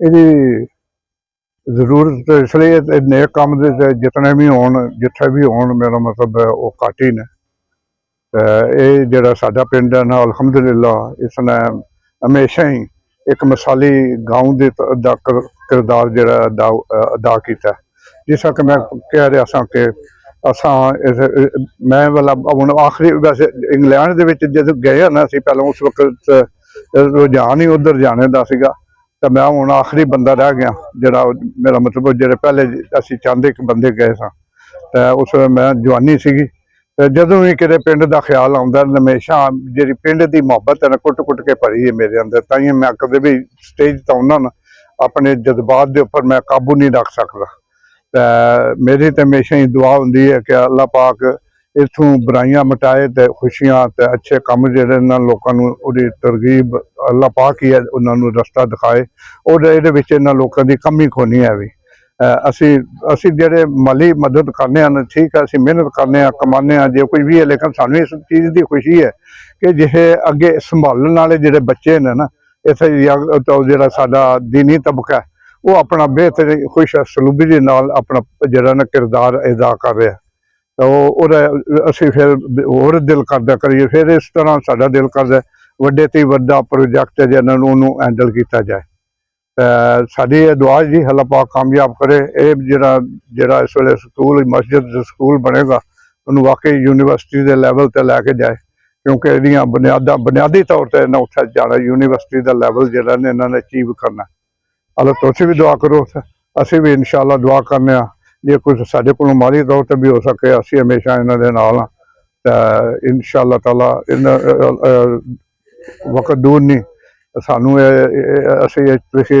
ਇਹਦੀ ਜ਼ਰੂਰਤ ਇਸ ਲਈ ਨੇਕ ਕੰਮ ਦੇ ਜਿਤਨੇ ਵੀ ਹੋਣ, ਜਿੱਥੇ ਵੀ ਹੋਣ, ਮੇਰਾ ਮਤਲਬ ਉਹ ਘੱਟ ਹੀ ਨੇ। ਇਹ ਜਿਹੜਾ ਸਾਡਾ ਪਿੰਡ ਹੈ ਨਾ, ਅਲਹਮਦੁਲਿਲਾ ਇਸ ਨੇ ਹਮੇਸ਼ਾ ਹੀ ਇੱਕ ਮਿਸਾਲੀ ਗਾਉਂ ਦਾ ਕਿਰਦਾਰ ਜਿਹੜਾ ਅਦਾ ਕੀਤਾ। ਜਿਸ ਤਰ੍ਹਾਂ ਕਿ ਮੈਂ ਕਹਿ ਰਿਹਾ ਸਾਂ ਕਿ ਮੈਂ ਵਾਲਾ ਹੁਣ ਆਖਰੀ ਵੈਸੇ ਇੰਗਲੈਂਡ ਦੇ ਵਿੱਚ ਜਦੋਂ ਗਏ ਨਾ ਅਸੀਂ, ਪਹਿਲਾਂ ਉਸ ਵਕਤ ਰੁਝਾਨ ਹੀ ਉੱਧਰ ਜਾਣੇ ਦਾ ਸੀਗਾ, ਤਾਂ ਮੈਂ ਹੁਣ ਆਖਰੀ ਬੰਦਾ ਰਹਿ ਗਿਆ ਜਿਹੜਾ, ਮੇਰਾ ਮਤਲਬ ਜਿਹੜੇ ਪਹਿਲੇ ਅਸੀਂ ਚਾਹੁੰਦੇ ਕਿ ਬੰਦੇ ਗਏ ਸਾਂ। ਤਾਂ ਉਸ ਵੇਲੇ ਮੈਂ ਜਵਾਨੀ ਸੀਗੀ, ਤੇ ਜਦੋਂ ਵੀ ਕਿਤੇ ਪਿੰਡ ਦਾ ਖਿਆਲ ਆਉਂਦਾ, ਹਮੇਸ਼ਾ ਜਿਹੜੀ ਪਿੰਡ ਦੀ ਮੁਹੱਬਤ ਹੈ ਨਾ ਕੁੱਟ ਕੁੱਟ ਕੇ ਭਰੀ ਹੈ ਮੇਰੇ ਅੰਦਰ। ਤਾਂ ਹੀ ਮੈਂ ਕਦੇ ਵੀ ਸਟੇਜ ਤੋਂ ਆਉਣਾ ਨਾ, ਆਪਣੇ ਜਜ਼ਬਾਤ ਦੇ ਉੱਪਰ ਮੈਂ ਕਾਬੂ ਨਹੀਂ ਰੱਖ ਸਕਦਾ। ਤਾਂ ਮੇਰੀ ਤਾਂ ਹਮੇਸ਼ਾ ਹੀ ਦੁਆ ਹੁੰਦੀ ਹੈ ਕਿ ਅੱਲਾਹ ਪਾਕ ਇੱਥੋਂ ਬੁਰਾਈਆਂ ਮਿਟਾਏ ਤੇ ਖੁਸ਼ੀਆਂ ਤੇ ਅੱਛੇ ਕੰਮ ਜਿਹੜੇ ਇਹਨਾਂ ਲੋਕਾਂ ਨੂੰ ਉਹਦੀ ਤਰਗੀਬ ਅੱਲਾਹ ਪਾਕ ਹੀ ਹੈ ਉਹਨਾਂ ਨੂੰ ਰਸਤਾ ਦਿਖਾਏ। ਔਰ ਇਹਦੇ ਵਿੱਚ ਇਹਨਾਂ ਲੋਕਾਂ ਦੀ ਕਮੀ ਖੋਣੀ ਹੈ ਵੀ। ਅਸੀਂ ਜਿਹੜੇ ਮਾਲੀ ਮਦਦ ਕਰਨੇ ਹਨ, ਠੀਕ ਹੈ, ਅਸੀਂ ਮਿਹਨਤ ਕਰਨੇ ਆ, ਕਮਾਉਂਦੇ ਹਾਂ ਜੇ ਕੁਝ ਵੀ ਹੈ, ਲੇਕਿਨ ਸਾਨੂੰ ਇਸ ਚੀਜ਼ ਦੀ ਖੁਸ਼ੀ ਹੈ ਕਿ ਜਿਹੇ ਅੱਗੇ ਸੰਭਾਲਣ ਵਾਲੇ ਜਿਹੜੇ ਬੱਚੇ ਨੇ ਨਾ ਇੱਥੇ, ਜਿਹੜਾ ਸਾਡਾ ਦੀਨੀ ਤਬਕਾ ਉਹ ਆਪਣਾ ਬਿਹਤਰ ਖੁਸ਼ ਸਲੂਬੀ ਦੇ ਨਾਲ ਆਪਣਾ ਜਿਹੜਾ ਨਾ ਕਿਰਦਾਰ ਅਦਾ ਕਰ ਰਿਹਾ। ਉਹਦਾ ਅਸੀਂ ਫਿਰ ਹੋਰ ਦਿਲ ਕਰਦਾ ਕਰੀਏ, ਫਿਰ ਇਸ ਤਰ੍ਹਾਂ ਸਾਡਾ ਦਿਲ ਕਰਦਾ ਵੱਡੇ ਤੋਂ ਵੱਡਾ ਪ੍ਰੋਜੈਕਟ ਜਿਹਨਾਂ ਨੂੰ ਉਹਨੂੰ ਹੈਂਡਲ ਕੀਤਾ ਜਾਏ। ਸਾਡੀ ਇਹ ਦੁਆ ਜੀ ਅੱਲਾਹ ਪਾਕ ਕਾਮਯਾਬ ਕਰੇ। ਇਹ ਜਿਹੜਾ ਇਸ ਵੇਲੇ ਸਕੂਲ, ਮਸਜਿਦ ਸਕੂਲ ਬਣੇਗਾ, ਉਹਨੂੰ ਵਾਕਈ ਯੂਨੀਵਰਸਿਟੀ ਦੇ ਲੈਵਲ 'ਤੇ ਲੈ ਕੇ ਜਾਏ, ਕਿਉਂਕਿ ਇਹਦੀਆਂ ਬੁਨਿਆਦੀ ਤੌਰ 'ਤੇ ਇਹਨਾਂ ਉੱਥੇ ਜਾਣਾ, ਯੂਨੀਵਰਸਿਟੀ ਦਾ ਲੈਵਲ ਜਿਹੜਾ ਨੇ ਇਹਨਾਂ ਨੇ ਅਚੀਵ ਕਰਨਾ। ਅੱਲਾਹ ਤੁਸੀਂ ਵੀ ਦੁਆ ਕਰੋ, ਅਸੀਂ ਵੀ ਇਨਸ਼ਾਅੱਲਾ ਦੁਆ ਕਰਨੇ ਆ। ਜੇ ਕੁਝ ਸਾਡੇ ਕੋਲੋਂ ਮਾਲੀ ਤੌਰ 'ਤੇ ਵੀ ਹੋ ਸਕੇ, ਅਸੀਂ ਹਮੇਸ਼ਾ ਇਹਨਾਂ ਦੇ ਨਾਲ ਹਾਂ। ਤਾਂ ਇਨਸ਼ਾਅੱਲਾ ਤਾਲਾ ਇਹਨਾਂ ਵਕਤ ਦੂਰ ਨਹੀਂ ਸਾਨੂੰ ਅਸੀਂ ਤੁਸੀਂ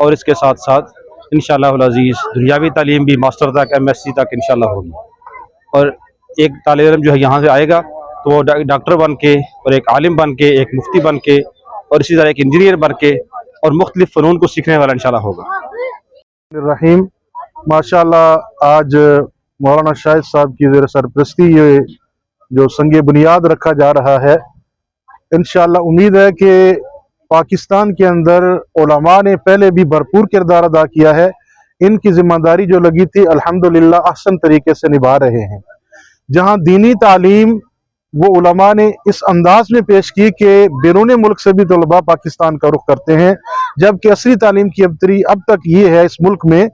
اور اس کے ساتھ ساتھ انشاءاللہ العزیز دنیاوی تعلیم بھی ماسٹر تک MSc تک انشاءاللہ ہوگی. اور ایک طالب علم جو ہے یہاں سے آئے گا تو وہ ڈاکٹر بن کے اور ایک عالم بن کے ایک مفتی بن کے اور اسی طرح ایک انجینئر بن کے اور مختلف فنون کو سیکھنے والا انشاءاللہ ہوگا. الرحیم ماشاءاللہ آج مولانا شاہد صاحب کی زیر سرپرستی یہ جو سنگ بنیاد رکھا جا رہا ہے. انشاءاللہ امید ہے کہ پاکستان کے اندر علماء نے پہلے بھی بھرپور کردار ادا کیا ہے. ان کی ذمہ داری جو لگی تھی الحمدللہ احسن طریقے سے نبھا رہے ہیں. جہاں دینی تعلیم وہ علماء نے اس انداز میں پیش کی کہ بیرون ملک سے بھی طلباء پاکستان کا رخ کرتے ہیں، جبکہ اصلی تعلیم کی ابتری اب تک یہ ہے اس ملک میں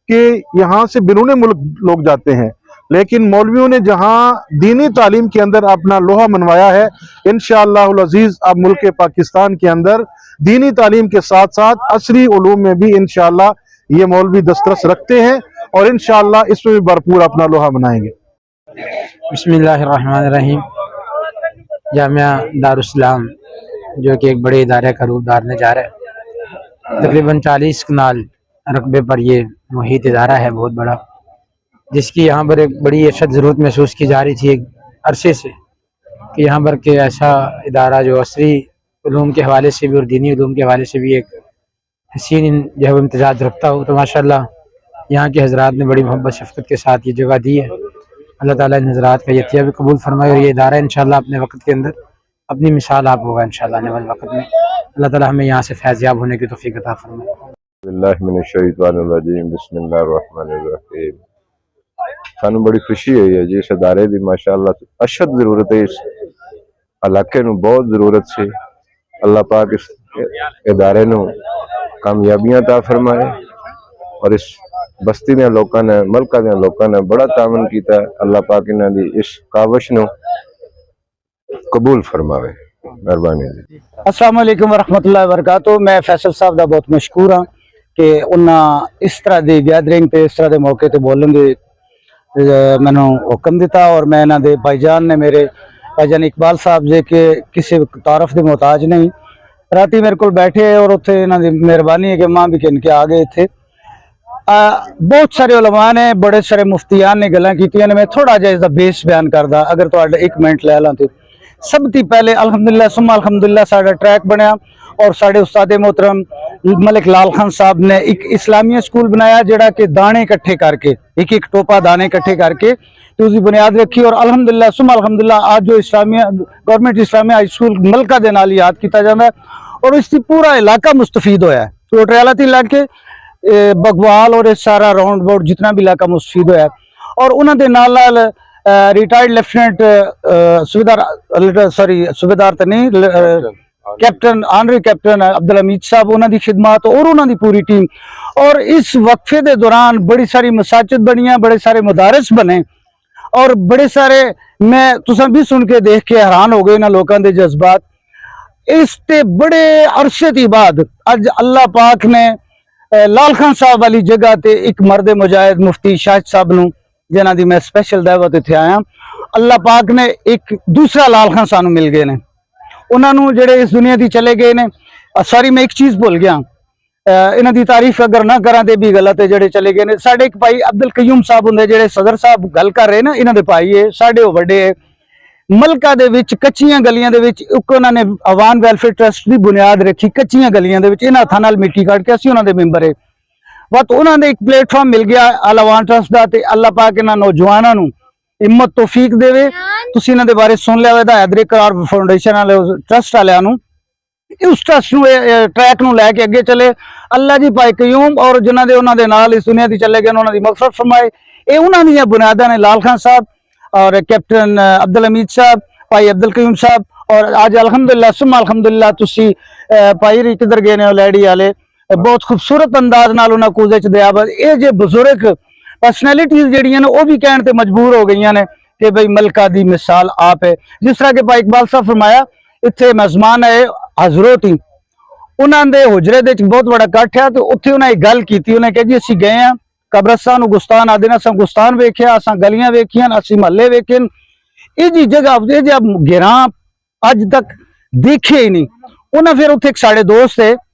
کہ یہاں سے بیرون ملک لوگ جاتے ہیں. لیکن مولویوں نے جہاں دینی تعلیم کے اندر اپنا لوہا منوایا ہے، انشاءاللہ العزیز اب ملک پاکستان کے اندر دینی تعلیم کے ساتھ ساتھ عصری علوم میں بھی انشاءاللہ یہ مولوی دسترس رکھتے ہیں اور انشاءاللہ اس میں بھی بھرپور اپنا لوہا بنائیں گے. بسم اللہ الرحمن الرحیم. جامعہ دارالاسلام جو کہ ایک بڑے ادارے کا روپ دھارنے جا رہا ہے، تقریباً 40 کنال رقبے پر یہ محیط ادارہ ہے بہت بڑا، جس کی یہاں پر ایک بڑی اشد ضرورت محسوس کی جا رہی تھی ایک عرصے سے کہ یہاں پر کہ ایسا ادارہ جو عصری علوم کے حوالے سے بھی اور دینی علوم کے حوالے سے بھی ایک حسین جو ہے وہ امتزاج رکھتا ہو. تو ماشاءاللہ یہاں کے حضرات نے بڑی محبت شفقت کے ساتھ یہ جگہ دی ہے. اللہ تعالیٰ ان حضرات کا عطیہ بھی قبول فرمائے اور یہ ادارہ انشاءاللہ اپنے وقت کے اندر اپنی مثال آپ ہوگا انشاءاللہ آنے والے وقت میں. اللہ تعالیٰ ہمیں یہاں سے فیض یاب ہونے کی توفیق عطا فرمائے. اللہ من الشیطان الرجیم بسم اللہ الرحمن الرحیم. سانو بڑی خوشی ہوئی ہے جی اس ادارے دی ماشاءاللہ اشد ضرورت ہے. اس علاقے نو بہت ضرورت سے. اللہ پاک اس ادارے نو کامیابیاں عطا فرمائے اور اس بستی دے لوکاں نے ملکہ دے لوکاں نے بڑا تعاون کیتا ہے. اللہ پاک انہاں دی اس کاوش نو قبول فرماوے. مہربانی جی. السلام علیکم ورحمۃ اللہ وبرکاتہ. میں فیصل صاحب دا بہت مشکور ہاں کہ انہاں اس طرح دی گیدرنگ تے اس طرح دے موقع تے بولن دے مینوں حکم دیتا اور میں انہاں دے بھائی جان نے میرے بھائی جان اقبال صاحب جے کہ کسی تعارف دے محتاج نہیں راتی میرے کو بیٹھے اور اتنے انہاں دی مہربانی ہے کہ ماں بھی کن کے آ گئے تھے. بہت سارے علماء نے بڑے سارے مفتیان نے گلاں کیتیاں نے. میں تھوڑا جہا اس دا بیس بیان کردا اگر تہاڈا 1 منٹ لے لاں تے سب تی پہلے الحمدللہ ثم الحمدللہ ساڈا ٹریک بنیا اور ساڈے استاد محترم ملک لال خان صاحب نے ایک اسلامیہ سکول بنایا جڑا کہ دانے اکٹھے کر کے ایک ٹوپا دانے اکٹھے کر کے تو اس کی بنیاد رکھی اور الحمدللہ ثم الحمدللہ آج جو اسلامیہ گورنمنٹ اسلامیہ ہائی سکول ملکہ دے نال یاد کیتا جاتا ہے اور اس کی پورا علاقہ مستفید ہویا ہے. تو ریالتی علاقے بگوال اور سارا راؤنڈ باؤٹ جتنا بھی علاقہ مستفید ہویا ہے. اور انہوں دے نال ریٹائرڈ لیفٹیننٹ صوبیدار تو نہیں کیپٹن آنری کیپٹن عبدالحمید صاحب انہوں دی خدمات اور انہوں دی پوری ٹیم اور اس وقفے دے دوران بڑی ساری مساجد بنیاں بڑے سارے مدارس بنے اور بڑے سارے میں تساں بھی سن کے دیکھ کے حیران ہو گئے انہاں لوکاں دے جذبات. اس تے بڑے عرصے دی بعد اج اللہ پاک نے لال خان صاحب والی جگہ تے ایک مرد مجاہد مفتی شاہد صاحب نو جنہاں دی میں سپیشل دعوت اتنے آیا. اللہ پاک نے ایک دوسرا لال خان سانو مل گئے نے. انہاں نو جڑے اس دنیا دی چلے گئے نے سوری میں ایک چیز بھول گیا انہاں دی تعریف اگر نہ کراں تے بھی غلط ہے. جڑے چلے گئے نے ساڈے ایک بھائی عبدالقیوم صاحب ہوندے جڑے صدر صاحب گل کر رہے نا انہاں دے بھائی ہے ساڈے وڈے ملکہ دے وچ کچیاں گلیاں دے وچ انہاں نے عوام ویلفیئر ٹرسٹ دی بنیاد رکھی کچیاں گلیاں دے وچ انہاں ہتھاں نال مٹی کٹ کے اسی انہاں دے ممبر ہے وقت انہاں نے ایک پلیٹ فارم مل گیا عوام ٹرسٹ دا تے اللہ پاک انہاں نوجواناں نو ہمت توفیق دے تسی انہاں دے بارے سن لیا ہوئے حیدر قرار فاؤنڈیشن والے ٹرسٹ والے نو اس ٹرسٹ نو ٹریک نو لے کے اگے چلے. اللہ جی بھائی قیوم اور جنہاں دے انہاں دے نال اس دنیا دی چلے گئے انہاں دی مغفرت فرمائے. اے انہاں دی بنیاداں نے لال خان صاحب اور کیپٹن عبدالحمید صاحب بھائی عبدالقیوم صاحب اور آج الحمدللہ ثم الحمدللہ تسی بھائی ری کدھر گئے نے لیڈی والے بہت خوبصورت انداز نال انہاں کوزے چ دیا بس اے جے بزرگ پرسنالٹیز جڑیاں نے وہ بھی کہن تے مجبور ہو گئیاں نے کہ بھئی ملکہ دی مثال آپ ہے. جس طرح کہ بھائی اقبال صاحب فرمایا اتھے مہمان آئے حضرت ہی انہاں دے حجرے دے بہت بڑا کٹ ہے تو اتھے انہیں ایک گل کیتی انہیں کہ جی اسی گئے ہیں قبرستان و گستان آدھے نا اساں گستان ویکھیا اساں گلیاں ویکھیاں اسی محلے ویکھن یہ جی جگہ یہ جی گراں اج تک دیکھے ہی نہیں. انہاں پھر اتھے ایک ساڑے دوست ہے